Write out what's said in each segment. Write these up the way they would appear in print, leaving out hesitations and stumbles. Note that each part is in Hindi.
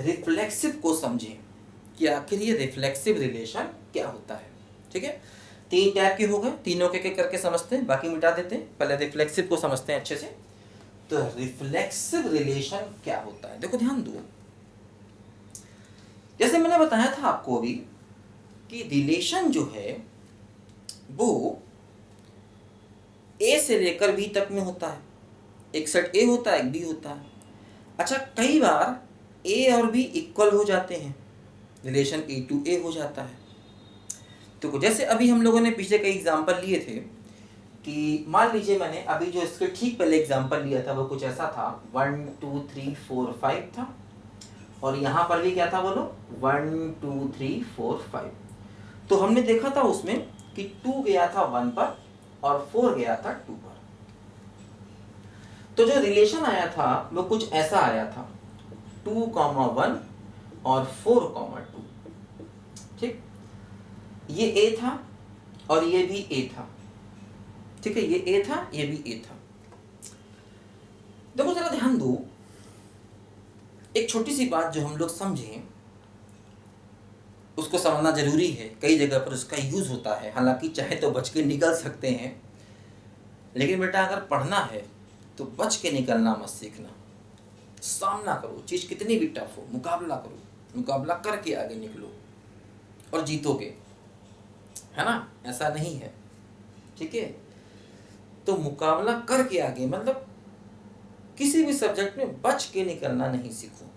रिफ्लेक्सिव को समझें कि आखिर ये रिफ्लेक्सिव रिलेशन क्या होता है। ठीक है, 3 टाइप के हो गए, तीनों के करके समझते हैं, बाकी मिटा देते हैं। पहले रिफ्लेक्सिव को समझते हैं अच्छे से। तो रिफ्लेक्सिव रिलेशन क्या होता है, देखो ध्यान दो। जैसे मैंने बताया था आपको अभी कि रिलेशन जो है वो ए से लेकर बी तक में होता है। एक सेट ए होता है, एक बी होता है। अच्छा, कई बार ए और बी इक्वल हो जाते हैं, रिलेशन ए टू ए हो जाता है। तो जैसे अभी हम लोगों ने पिछले कई एग्जाम्पल लिए थे कि मान लीजिए मैंने अभी जो इसके ठीक पहले एग्जाम्पल लिया था वो कुछ ऐसा था, 1 2 3 4 5 था, और यहाँ पर भी क्या था बोलो, 1 2 3 4 5। तो हमने देखा था उसमें कि 2 गया था 1 पर और 4 गया था 2 पर। तो जो रिलेशन आया था वो कुछ ऐसा आया था, 2, 1 और 4, 2। ठीक, ये ए था और ये भी ए था। ठीक है, ये ए था, ये भी ए था। देखो जरा ध्यान दो, एक छोटी सी बात जो हम लोग समझें, उसको समझना जरूरी है। कई जगह पर उसका यूज होता है, हालांकि चाहे तो बच के निकल सकते हैं, लेकिन बेटा अगर पढ़ना है तो बच के निकलना मत सीखना। सामना करो, चीज कितनी भी टफ हो, मुकाबला करो, मुकाबला करके आगे निकलो और जीतोगे, है ना? ऐसा नहीं है, ठीक है? तो मुकाबला करके आगे, मतलब किसी भी सब्जेक्ट में बच के निकलना नहीं सीखो।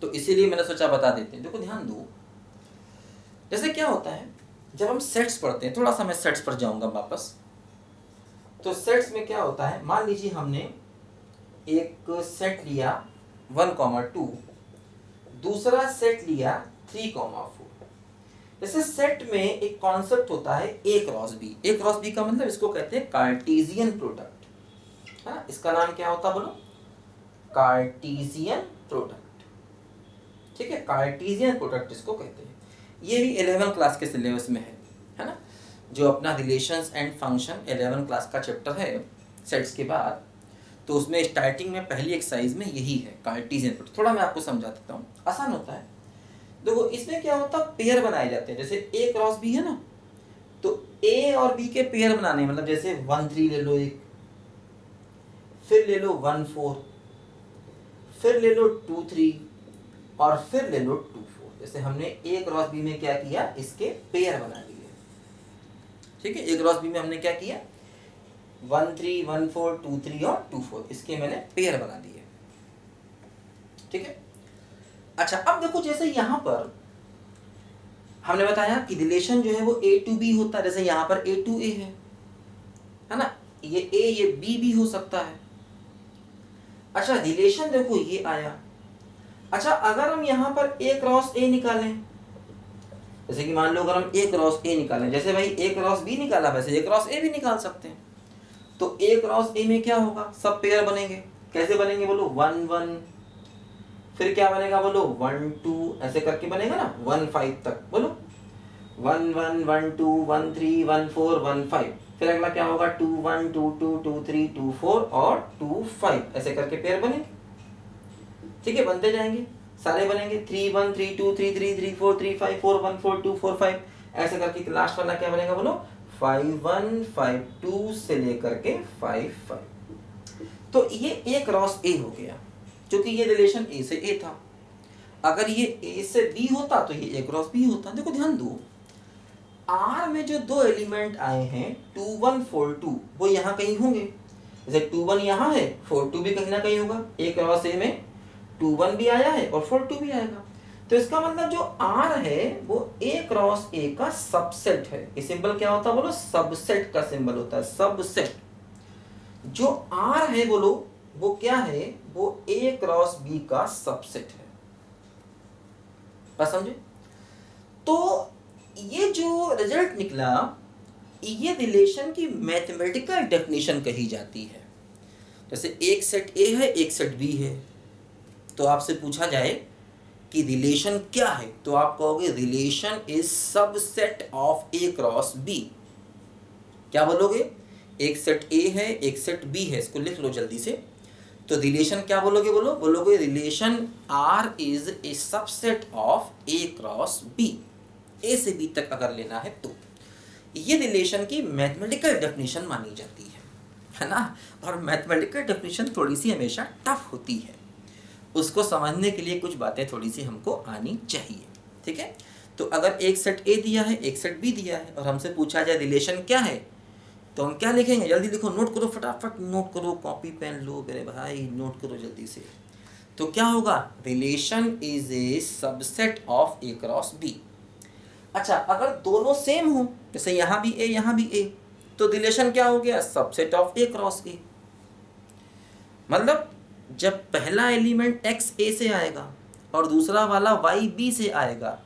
तो इसीलिए मैंने सोचा बता देते हैं। देखो ध्यान दो, जैसे क्या होता है जब हम सेट्स पढ़ते हैं, थोड़ा सा मैं सेट्स पर जाऊंगा वापस। तो सेट्स में क्या होता है, मान लीजिए हमने एक सेट लिया 1, 2, दूसरा सेट लिया 3, 4। जैसे सेट में एक कॉन्सेप्ट होता है ए क्रॉस बी। ए क्रॉस बी का मतलब इसको कहते हैं कार्टेशियन प्रोडक्ट, है ना? इसका नाम क्या होता है बोलो, कार्टेशियन प्रोडक्ट। ठीक है, कार्टेशियन प्रोडक्ट इसको कहते हैं। ये भी 11th क्लास के सिलेबस में है ना? जो अपना relations and function 11th class का चैप्टर है सेट्स के बाद, तो उसमें स्टार्टिंग में पहली एक्सरसाइज में यही है, कार्टेशियन प्रोडक्ट। थोड़ा मैं आपको समझा देता हूँ, आसान होता है। देखो इसमें क्या होता है, पेयर बनाए जाते हैं। जैसे ए क्रॉस बी है ना, तो ए और बी के पेयर बनाने, मतलब जैसे 1 3 ले लो एक, फिर ले लो 1 4, फिर ले लो 2 3, और फिर ले लो 2 4। जैसे हमने ए क्रॉस बी में क्या किया, इसके पेयर बना लिए। ठीक है, ए क्रॉस बी में हमने क्या किया, 1 3 1 4 2 3 और 2 4, इसके मैंने पेयर बना दिए। ठीक है, अच्छा अब देखो जैसे यहां पर हमने बताया कि रिलेशन जो है वो ए टू बी होता है। जैसे यहां पर ए टू ए है ना, ये ए ये बी भी हो सकता है। अच्छा रिलेशन देखो ये आया। अच्छा अगर हम यहां पर ए क्रॉस ए निकालें, जैसे कि मान लो अगर हम ए क्रॉस ए निकालें, जैसे भाई ए क्रॉस बी निकाला, वैसे ए क्रॉस ए भी निकाल सकते हैं। तो ए क्रॉस ए में क्या होगा, सब पेयर बनेंगे। कैसे बनेंगे बोलो, 1 1, फिर क्या बनेगा बोलो 1 2, ऐसे करके बनेगा ना 1 5 तक। बोलो 1 1 1 2 1 3 1 4 1 5, फिर अगला क्या होगा 2 1 2 2 2 3 2 4 और 2 5, ऐसे करके पेयर बनेंगे। ठीक है, बनते जाएंगे, सारे बनेंगे 3 1 3 2 3 3 3 4 3 5 4 1 4 2 4 5, ऐसे करके लास्ट वाला क्या बनेगा बोलो 5 1 5 2 से लेकर के 5 5। तो ये ए क्रॉस ए हो गया, क्योंकि ये रिलेशन ए से ए था। अगर ये ए से बी होता तो ये ए क्रॉस बी होता। देखो ध्यान दो, आर में जो दो एलिमेंट आए हैं 2 1 4 2, वो यहाँ कहीं होंगे। जैसे 2 1 यहाँ है, 4 2 भी कहीं ना कहीं होगा। ए क्रॉस ए में 2 1 भी आया है और 4 2 भी आएगा। तो इसका मतलब जो आर है वो ए क्रॉस ए का सबसेट है। ये सिंबल क्या होता है बोलो, सबसेट का सिंबल होता है, सबसेट। जो आर है बोलो वो क्या है, वो ए क्रॉस बी का सबसेट है। बात समझे? तो ये जो रिजल्ट निकला, ये रिलेशन की मैथमेटिकल डेफिनेशन कही जाती है। जैसे एक सेट ए है, एक सेट बी है, तो आपसे पूछा जाए कि रिलेशन क्या है, तो आप कहोगे relation is subset of A cross B. क्या बोलोगे, एक सेट ए है, एक सेट बी है, इसको लिख लो जल्दी से। तो रिलेशन क्या बोलोगे, बोलोगे relation R is a subset of A cross B. A से बी तक अगर लेना है तो ये रिलेशन की मैथमेटिकल डेफिनेशन मानी जाती है ना। और मैथमेटिकल डेफिनेशन थोड़ी सी हमेशा टफ होती है, उसको समझने के लिए कुछ बातें थोड़ी सी हमको आनी चाहिए, ठीक है। तो अगर एक सेट ए दिया है, एक सेट बी दिया है, और हमसे पूछा जाए रिलेशन क्या है, तो हम क्या लिखेंगे, जल्दी लिखो, नोट करो, फटाफट नोट करो, कॉपी पेन लो मेरे भाई, नोट करो जल्दी से। तो क्या होगा, relation is a subset of A cross B. अच्छा, अगर दोनों सेम हो, जैसे यहाँ भी ए यहाँ भी ए, तो रिलेशन क्या हो गया, सबसेट ऑफ ए क्रॉस ए। मतलब जब पहला एलिमेंट एक्स ए से आएगा और दूसरा वाला वाई बी से आएगा,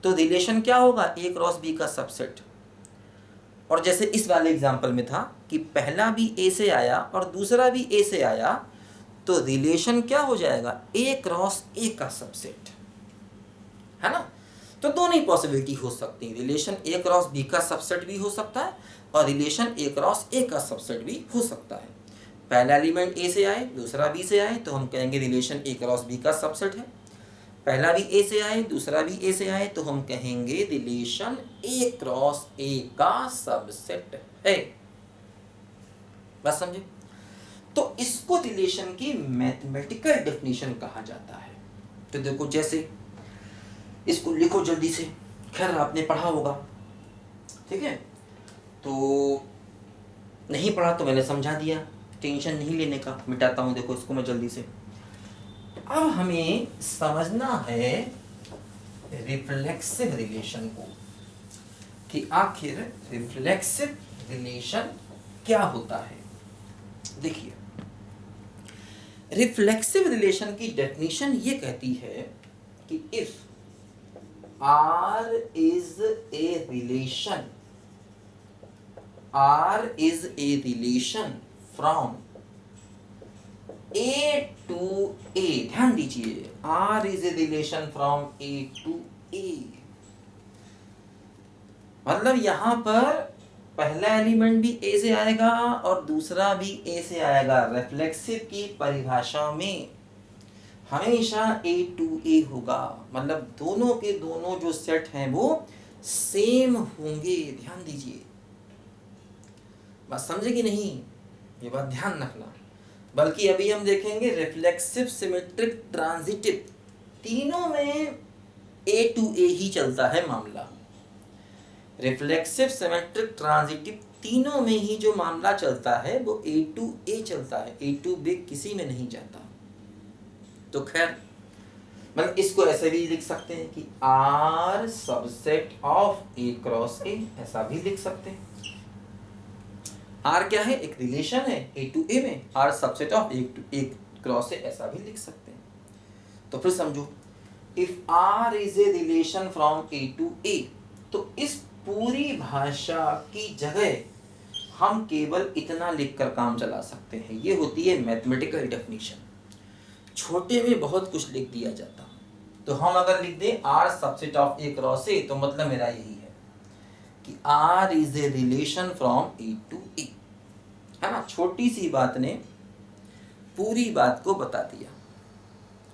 तो रिलेशन क्या होगा, ए क्रॉस बी का सबसेट। और जैसे इस वाले एग्जांपल में था कि पहला भी ए से आया और दूसरा भी ए से आया, तो रिलेशन क्या हो जाएगा, ए क्रॉस ए का सबसेट, है ना। तो दोनों ही पॉसिबिलिटी हो सकती है, रिलेशन ए क्रॉस बी का सबसेट भी हो सकता है और रिलेशन ए क्रॉस ए का सबसेट भी हो सकता है। पहला एलिमेंट ए से आए, दूसरा बी से आए, तो हम कहेंगे रिलेशन ए क्रॉस बी का सबसेट है। पहला भी ए से आए, दूसरा भी ए से आए, तो हम कहेंगे रिलेशन ए क्रॉस ए का सबसेट है। बस समझे। तो इसको रिलेशन की मैथमेटिकल डेफिनेशन कहा जाता है। तो देखो, जैसे इसको लिखो जल्दी से, खैर आपने पढ़ा होगा, ठीक है। तो नहीं पढ़ा तो मैंने समझा दिया, टेंशन नहीं लेने का, मिटाता हूं, देखो इसको मैं जल्दी से। अब हमें समझना है रिफ्लेक्सिव रिलेशन को, कि आखिर रिफ्लेक्सिव रिलेशन क्या होता है। देखिए, रिफ्लेक्सिव रिलेशन की डेफिनेशन ये कहती है कि if R is a relation, R is a relation from A to A, ध्यान दीजिए, R is a relation from A to A। मतलब यहां पर पहला एलिमेंट भी A से आएगा और दूसरा भी A से आएगा। रिफ्लेक्सिव की परिभाषा में हमेशा A to A होगा, मतलब दोनों के दोनों जो सेट हैं वो सेम होंगे। ध्यान दीजिए, बात समझे कि नहीं, ये बात ध्यान रखना। बल्कि अभी हम देखेंगे रिफ्लेक्सिव, सिमेट्रिक, ट्रांजिटिव, तीनों में A to A ही चलता है मामला। रिफ्लेक्सिव, सिमेट्रिक, ट्रांजिटिव, तीनों में ही जो मामला चलता है वो A to A चलता है, A to B किसी में नहीं जाता। तो खैर, मतलब इसको ऐसे भी लिख सकते हैं कि R subset of A cross A, ऐसा भी लिख सकते हैं। R क्या है, एक रिलेशन है A to A में, R subset of A cross A, ऐसा भी लिख सकते हैं। तो फिर समझो, if R is a relation from A to A, तो इस पूरी भाषा की जगह हम केवल इतना लिखकर काम चला सकते हैं। ये होती है मैथमेटिकल डेफिनेशन। छोटे में बहुत कुछ लिख दिया जाता, तो हम अगर लिख दें R subset of A cross A, तो मतलब मेरा यही है कि R is a relation from A to A, है ना। छोटी सी बात ने पूरी बात को बता दिया,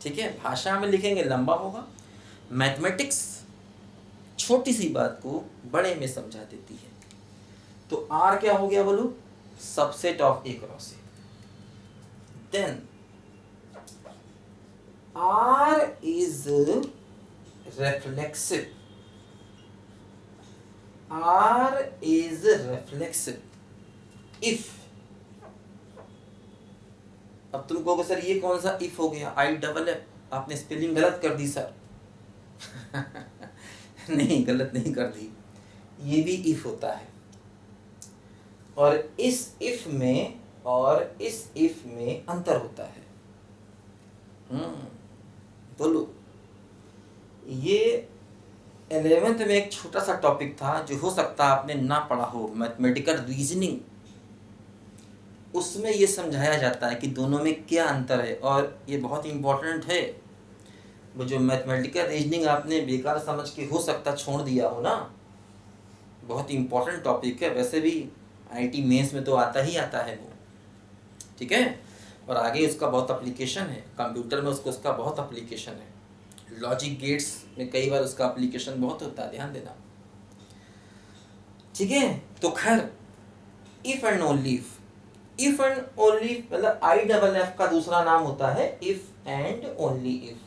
ठीक है। भाषा में लिखेंगे लंबा होगा, मैथमेटिक्स छोटी सी बात को बड़े में समझा देती है। तो R क्या हो गया बोलो, subset of A cross A। Then R is reflexive, R is reflexive if, अब तुम कहोगे सर ये कौन सा if हो गया, I डबल एफ, आपने स्पेलिंग गलत कर दी सर। नहीं, गलत नहीं कर दी, ये भी if होता है, और इस if में और इस if में अंतर होता है। बोलो, ये 11th में एक छोटा सा टॉपिक था जो हो सकता है आपने ना पढ़ा हो, मैथमेटिकल रीजनिंग। उसमें ये समझाया जाता है कि दोनों में क्या अंतर है, और ये बहुत इम्पोर्टेंट है। वो जो मैथमेटिकल रीजनिंग आपने बेकार समझ के हो सकता छोड़ दिया हो ना, बहुत इम्पोर्टेंट टॉपिक है। वैसे भी IIT मेंस में तो आता ही आता है वो, ठीक है। और आगे उसका बहुत एप्लीकेशन है, कंप्यूटर में उसका बहुत एप्लीकेशन है, लॉजिक गेट्स में कई बार उसका एप्लीकेशन बहुत होता है, ध्यान देना। ठीक है, तो खैर if and only if, if and only मतलब IFF का दूसरा नाम होता है if and only if,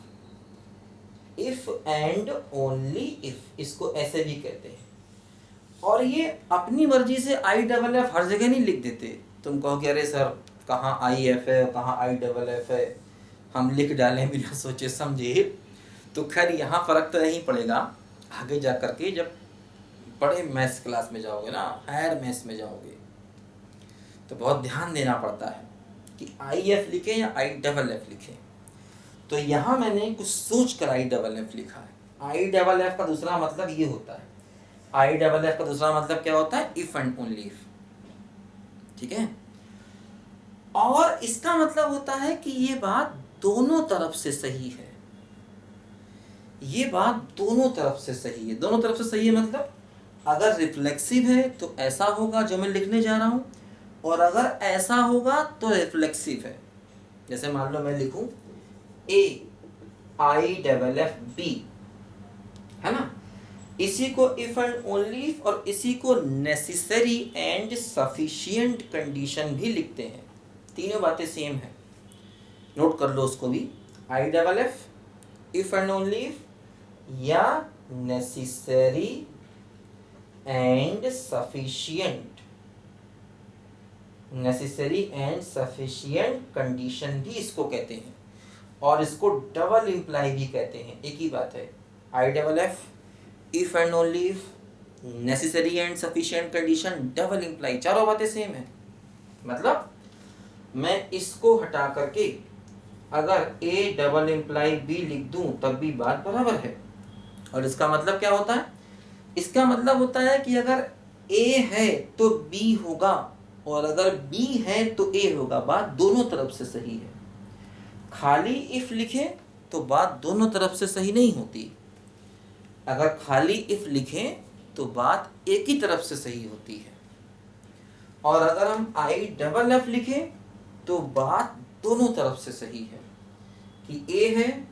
if and only if, इसको ऐसे भी कहते हैं। और ये अपनी मर्जी से IFF हर जगह नहीं लिख देते। तुम कहो कि अरे सर कहाँ IF है कहाँ IFF है, हम लिख डालें बिना सोचे समझे। तो खैर यहाँ फर्क तो नहीं पड़ेगा, आगे जा करके जब बड़े मैथ्स क्लास में जाओगे ना, हायर मैथ्स में जाओगे, तो बहुत ध्यान देना पड़ता है कि IF लिखें या IFF लिखें। तो यहाँ मैंने कुछ सोच कर IFF लिखा है। IFF का दूसरा मतलब ये होता है, IFF का दूसरा मतलब क्या होता है, इफ एंड ओनली इफ। ठीक है, और इसका मतलब होता है कि ये बात दोनों तरफ से सही है, ये बात दोनों तरफ से सही है। दोनों तरफ से सही है मतलब अगर रिफ्लेक्सिव है तो ऐसा होगा जो मैं लिखने जा रहा हूं, और अगर ऐसा होगा तो रिफ्लेक्सिव है। जैसे मान लो मैं लिखूं AIFF B, है ना, इसी को इफ एंड ओनली और इसी को नेसेसरी एंड सफिशिएंट कंडीशन भी लिखते हैं। तीनों बातें सेम है, नोट कर लो उसको भी। IFF इफ एंड ओनली या necessary and sufficient, necessary and sufficient condition भी इसको कहते हैं, और इसको डबल इम्प्लाई भी कहते हैं। एक ही बात है, IFF if and only if, necessary and sufficient condition, double imply, चारों बातें सेम है। मतलब मैं इसको हटा करके अगर A डबल इम्प्लाई B लिख दूं तब भी बात बराबर है। और इसका मतलब क्या होता है, इसका मतलब होता है कि अगर A है तो B होगा, और अगर B है तो A होगा, बात दोनों तरफ से सही है। खाली इफ लिखें तो बात दोनों तरफ से सही नहीं होती, अगर खाली इफ लिखें तो बात एक ही तरफ से सही होती है। और अगर हम IFF लिखें तो बात दोनों तरफ से सही है, कि A है